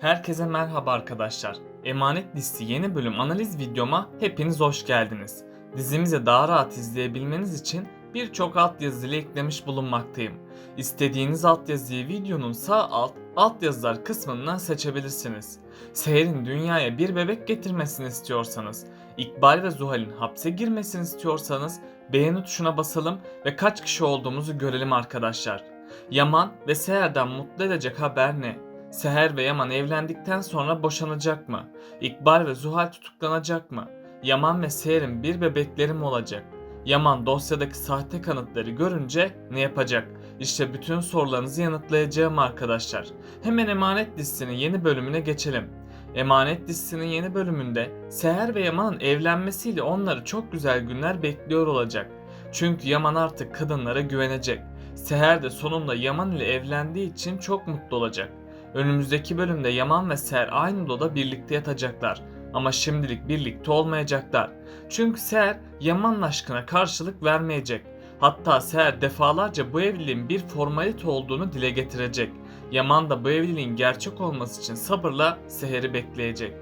Herkese merhaba arkadaşlar. Emanet Dizisi yeni bölüm analiz videoma hepiniz hoş geldiniz. Dizimizi daha rahat izleyebilmeniz için birçok altyazı ile eklemiş bulunmaktayım. İstediğiniz altyazıyı videonun sağ altyazılar kısmından seçebilirsiniz. Seher'in dünyaya bir bebek getirmesini istiyorsanız, İkbal ve Zuhal'in hapse girmesini istiyorsanız beğeni tuşuna basalım ve kaç kişi olduğumuzu görelim arkadaşlar. Yaman ve Seher'den mutlu edecek haber ne? Seher ve Yaman evlendikten sonra boşanacak mı? İkbal ve Zuhal tutuklanacak mı? Yaman ve Seher'in bir bebekleri mi olacak? Yaman dosyadaki sahte kanıtları görünce ne yapacak? İşte bütün sorularınızı yanıtlayacağım arkadaşlar. Hemen Emanet dizisinin yeni bölümüne geçelim. Emanet dizisinin yeni bölümünde Seher ve Yaman'ın evlenmesiyle onları çok güzel günler bekliyor olacak. Çünkü Yaman artık kadınlara güvenecek. Seher de sonunda Yaman ile evlendiği için çok mutlu olacak. Önümüzdeki bölümde Yaman ve Seher aynı odada birlikte yatacaklar. Ama şimdilik birlikte olmayacaklar. Çünkü Seher Yaman'ın aşkına karşılık vermeyecek. Hatta Seher defalarca bu evliliğin bir formalite olduğunu dile getirecek. Yaman da bu evliliğin gerçek olması için sabırla Seher'i bekleyecek.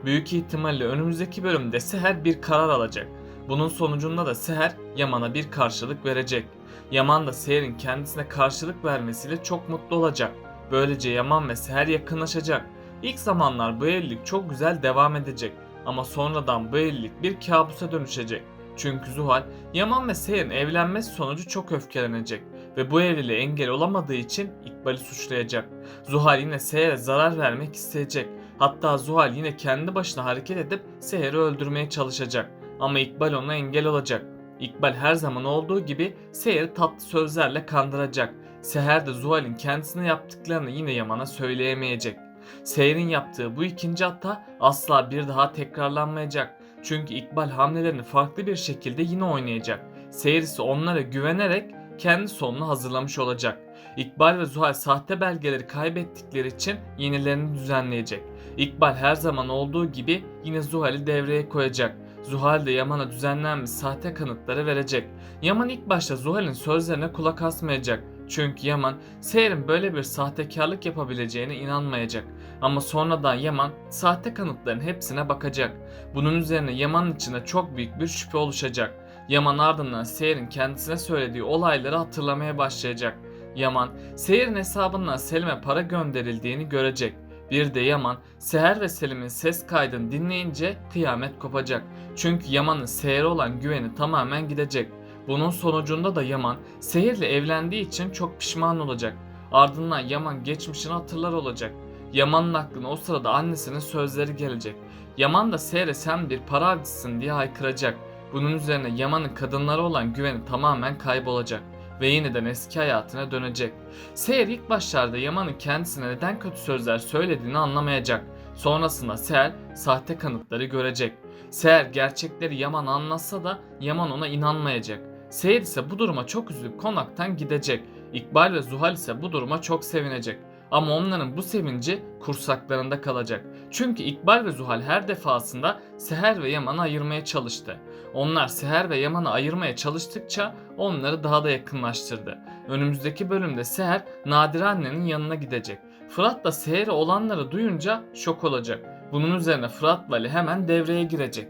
Büyük ihtimalle önümüzdeki bölümde Seher bir karar alacak. Bunun sonucunda da Seher Yaman'a bir karşılık verecek. Yaman da Seher'in kendisine karşılık vermesiyle çok mutlu olacak. Böylece Yaman ve Seher yakınlaşacak. İlk zamanlar bu evlilik çok güzel devam edecek ama sonradan bu evlilik bir kabusa dönüşecek. Çünkü Zuhal, Yaman ve Seher'in evlenmesi sonucu çok öfkelenecek ve bu evliliğe engel olamadığı için İkbal'i suçlayacak. Zuhal yine Seher'e zarar vermek isteyecek. Hatta Zuhal yine kendi başına hareket edip Seher'i öldürmeye çalışacak. Ama İkbal ona engel olacak. İkbal her zaman olduğu gibi Seher'i tatlı sözlerle kandıracak. Seher de Zuhal'in kendisine yaptıklarını yine Yaman'a söyleyemeyecek. Seher'in yaptığı bu ikinci hata asla bir daha tekrarlanmayacak. Çünkü İkbal hamlelerini farklı bir şekilde yine oynayacak. Seher ise onlara güvenerek kendi sonunu hazırlamış olacak. İkbal ve Zuhal sahte belgeleri kaybettikleri için yenilerini düzenleyecek. İkbal her zaman olduğu gibi yine Zuhal'i devreye koyacak. Zuhal de Yaman'a düzenlenmiş sahte kanıtları verecek. Yaman ilk başta Zuhal'in sözlerine kulak asmayacak. Çünkü Yaman Seher'in böyle bir sahtekarlık yapabileceğine inanmayacak. Ama sonradan Yaman sahte kanıtların hepsine bakacak. Bunun üzerine Yaman'ın içinde çok büyük bir şüphe oluşacak. Yaman ardından Seher'in kendisine söylediği olayları hatırlamaya başlayacak. Yaman Seher'in hesabından Selim'e para gönderildiğini görecek. Bir de Yaman Seher ve Selim'in ses kaydını dinleyince kıyamet kopacak. Çünkü Yaman'ın Seher'e olan güveni tamamen gidecek. Bunun sonucunda da Yaman Seher'le evlendiği için çok pişman olacak. Ardından Yaman geçmişini hatırlar olacak. Yaman'ın aklına o sırada annesinin sözleri gelecek. Yaman da Seher'e sen bir para avcısın diye haykıracak. Bunun üzerine Yaman'ın kadınlara olan güveni tamamen kaybolacak ve yeniden eski hayatına dönecek. Seher ilk başlarda Yaman'ın kendisine neden kötü sözler söylediğini anlamayacak. Sonrasında Seher sahte kanıtları görecek. Seher gerçekleri Yaman anlatsa da Yaman ona inanmayacak. Seher ise bu duruma çok üzülüp konaktan gidecek. İkbal ve Zuhal ise bu duruma çok sevinecek. Ama onların bu sevinci kursaklarında kalacak. Çünkü İkbal ve Zuhal her defasında Seher ve Yaman'ı ayırmaya çalıştı. Onlar Seher ve Yaman'ı ayırmaya çalıştıkça onları daha da yakınlaştırdı. Önümüzdeki bölümde Seher Nadire annenin yanına gidecek. Fırat da Seher'e olanları duyunca şok olacak. Bunun üzerine Fırat'la Ali hemen devreye girecek.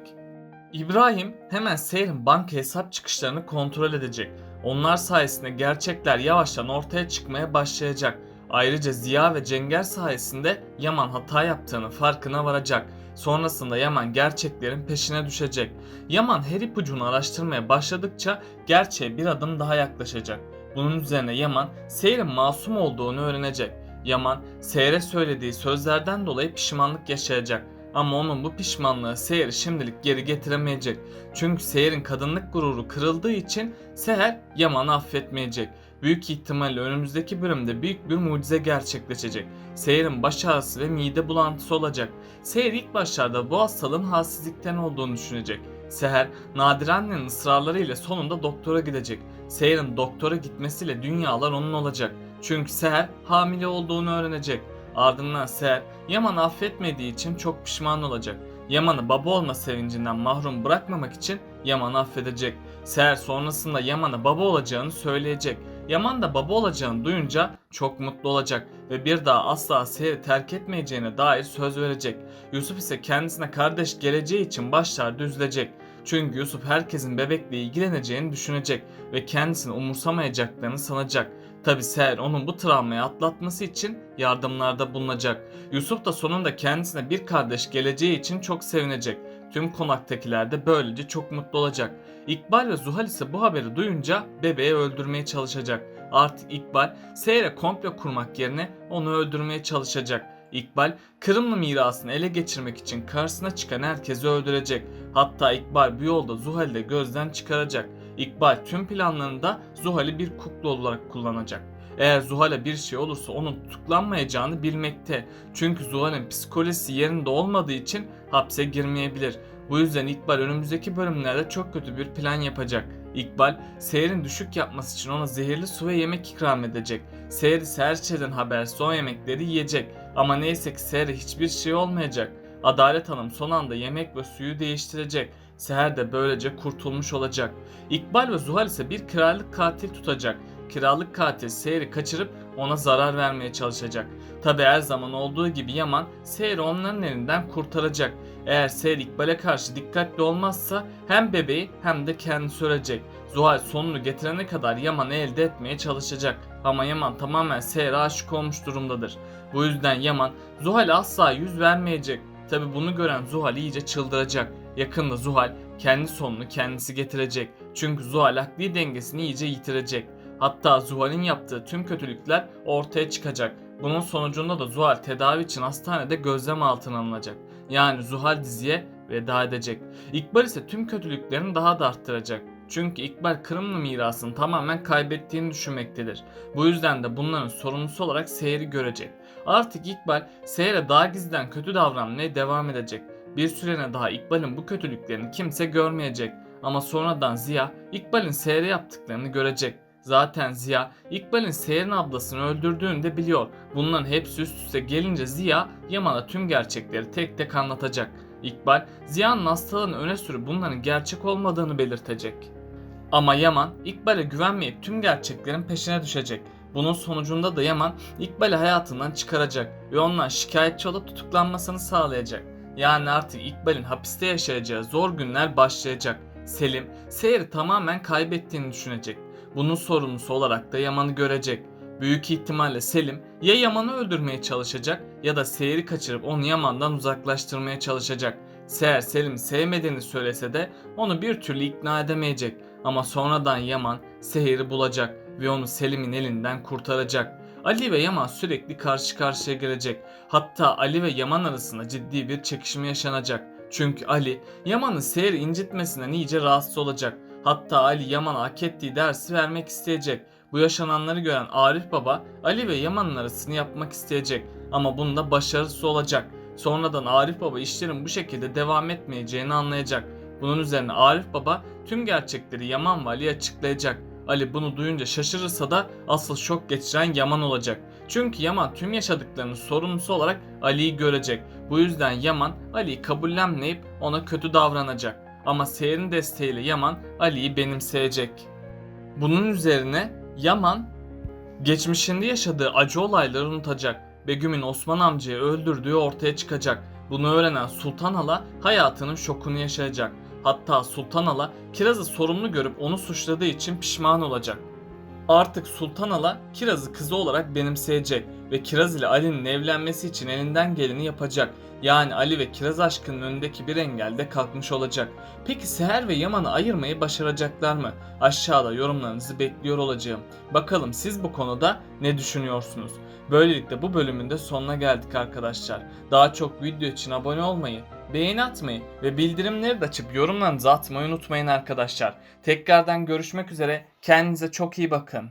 İbrahim hemen Seher'in banka hesap çıkışlarını kontrol edecek. Onlar sayesinde gerçekler yavaştan ortaya çıkmaya başlayacak. Ayrıca Ziya ve Cenger sayesinde Yaman hata yaptığını farkına varacak. Sonrasında Yaman gerçeklerin peşine düşecek. Yaman her ipucunu araştırmaya başladıkça gerçeğe bir adım daha yaklaşacak. Bunun üzerine Yaman Seher'in masum olduğunu öğrenecek. Yaman Seher'e söylediği sözlerden dolayı pişmanlık yaşayacak. Ama onun bu pişmanlığı Seher'i şimdilik geri getiremeyecek. Çünkü Seher'in kadınlık gururu kırıldığı için Seher Yaman'ı affetmeyecek. Büyük ihtimalle önümüzdeki bölümde büyük bir mucize gerçekleşecek. Seher'in baş ağrısı ve mide bulantısı olacak. Seher ilk başlarda bu hastalığın halsizlikten olduğunu düşünecek. Seher, Nadire annenin ısrarlarıyla sonunda doktora gidecek. Seher'in doktora gitmesiyle dünyalar onun olacak. Çünkü Seher hamile olduğunu öğrenecek. Ardından Seher, Yaman'ı affetmediği için çok pişman olacak. Yaman'ı baba olma sevincinden mahrum bırakmamak için Yaman'ı affedecek. Seher sonrasında Yaman'a baba olacağını söyleyecek. Yaman da baba olacağını duyunca çok mutlu olacak ve bir daha asla Seher'i terk etmeyeceğine dair söz verecek. Yusuf ise kendisine kardeş geleceği için başlarda üzülecek. Çünkü Yusuf herkesin bebekle ilgileneceğini düşünecek ve kendisini umursamayacaklarını sanacak. Tabi Seher onun bu travmayı atlatması için yardımlarda bulunacak. Yusuf da sonunda kendisine bir kardeş geleceği için çok sevinecek. Tüm konaktakiler de böylece çok mutlu olacak. İkbal ve Zuhal ise bu haberi duyunca bebeği öldürmeye çalışacak. Artık İkbal Seher'e komplo kurmak yerine onu öldürmeye çalışacak. İkbal Kırımlı mirasını ele geçirmek için karşısına çıkan herkesi öldürecek. Hatta İkbal bu yolda Zuhal'i de gözden çıkaracak. İkbal tüm planlarında Zuhal'i bir kukla olarak kullanacak. Eğer Zuhal'e bir şey olursa onun tutuklanmayacağını bilmekte. Çünkü Zuhal'in psikolojisi yerinde olmadığı için hapse girmeyebilir. Bu yüzden İkbal önümüzdeki bölümlerde çok kötü bir plan yapacak. İkbal, Seher'in düşük yapması için ona zehirli su ve yemek ikram edecek. Seher ise her şeyden habersiz o yemekleri yiyecek. Ama neyse ki Seher'e hiçbir şey olmayacak. Adalet Hanım son anda yemek ve suyu değiştirecek. Seher de böylece kurtulmuş olacak. İkbal ve Zuhal ise bir kiralık katil tutacak. Kiralık katil Seher'i kaçırıp ona zarar vermeye çalışacak. Tabi her zaman olduğu gibi Yaman Seher'i onların elinden kurtaracak. Eğer Seher İkbal'e karşı dikkatli olmazsa hem bebeği hem de kendisi ölecek. Zuhal sonunu getirene kadar Yaman'ı elde etmeye çalışacak. Ama Yaman tamamen Seher'e aşık olmuş durumdadır. Bu yüzden Yaman Zuhal'e asla yüz vermeyecek. Tabi bunu gören Zuhal iyice çıldıracak. Yakında Zuhal kendi sonunu kendisi getirecek. Çünkü Zuhal akli dengesini iyice yitirecek. Hatta Zuhal'in yaptığı tüm kötülükler ortaya çıkacak. Bunun sonucunda da Zuhal tedavi için hastanede gözlem altına alınacak. Yani Zuhal diziye veda edecek. İkbal ise tüm kötülüklerini daha da arttıracak. Çünkü İkbal Kırımlı mirasını tamamen kaybettiğini düşünmektedir. Bu yüzden de bunların sorumlusu olarak Seher'i görecek. Artık İkbal Seher'e daha gizliden kötü davranmaya devam edecek. Bir sürene daha İkbal'in bu kötülüklerini kimse görmeyecek. Ama sonradan Ziya İkbal'in Seher'e yaptıklarını görecek. Zaten Ziya İkbal'in Seher'in ablasını öldürdüğünü de biliyor. Bunların hepsi üst üste gelince Ziya Yaman'a tüm gerçekleri tek tek anlatacak. İkbal Ziya'nın hastalığını öne sürüp bunların gerçek olmadığını belirtecek. Ama Yaman İkbal'e güvenmeyip tüm gerçeklerin peşine düşecek. Bunun sonucunda da Yaman İkbal'i hayatından çıkaracak ve ondan şikayetçi olup tutuklanmasını sağlayacak. Yani artık İkbal'in hapiste yaşayacağı zor günler başlayacak. Selim, Seher'i tamamen kaybettiğini düşünecek. Bunun sorumlusu olarak da Yaman'ı görecek. Büyük ihtimalle Selim ya Yaman'ı öldürmeye çalışacak ya da Seher'i kaçırıp onu Yaman'dan uzaklaştırmaya çalışacak. Seher Selim'i sevmediğini söylese de onu bir türlü ikna edemeyecek. Ama sonradan Yaman Seher'i bulacak ve onu Selim'in elinden kurtaracak. Ali ve Yaman sürekli karşı karşıya gelecek. Hatta Ali ve Yaman arasında ciddi bir çekişme yaşanacak. Çünkü Ali Yaman'ın Seher'i incitmesinden iyice rahatsız olacak. Hatta Ali Yaman'a hak ettiği dersi vermek isteyecek. Bu yaşananları gören Arif Baba Ali ve Yaman'ın arasını yapmak isteyecek. Ama bunda başarısız olacak. Sonradan Arif Baba işlerin bu şekilde devam etmeyeceğini anlayacak. Bunun üzerine Arif Baba tüm gerçekleri Yaman ve Ali'ye açıklayacak. Ali bunu duyunca şaşırırsa da asıl şok geçiren Yaman olacak. Çünkü Yaman tüm yaşadıklarının sorumlusu olarak Ali'yi görecek. Bu yüzden Yaman Ali'yi kabullenmeyip ona kötü davranacak. Ama Seher'in desteğiyle Yaman Ali'yi benimseyecek. Bunun üzerine Yaman geçmişinde yaşadığı acı olayları unutacak. Begüm'ün Osman amcayı öldürdüğü ortaya çıkacak. Bunu öğrenen Sultan Hala hayatının şokunu yaşayacak. Hatta Sultan Hala Kiraz'ı sorumlu görüp onu suçladığı için pişman olacak. Artık Sultan Hala Kiraz'ı kızı olarak benimseyecek ve Kiraz ile Ali'nin evlenmesi için elinden geleni yapacak. Yani Ali ve Kiraz aşkının önündeki bir engel de kalkmış olacak. Peki Seher ve Yaman'ı ayırmayı başaracaklar mı? Aşağıda yorumlarınızı bekliyor olacağım. Bakalım siz bu konuda ne düşünüyorsunuz? Böylelikle bu bölümün de sonuna geldik arkadaşlar. Daha çok video için abone olmayı, beğeni atmayı ve bildirimleri de açıp yorumlarınızı atmayı unutmayın arkadaşlar. Tekrardan görüşmek üzere. Kendinize çok iyi bakın.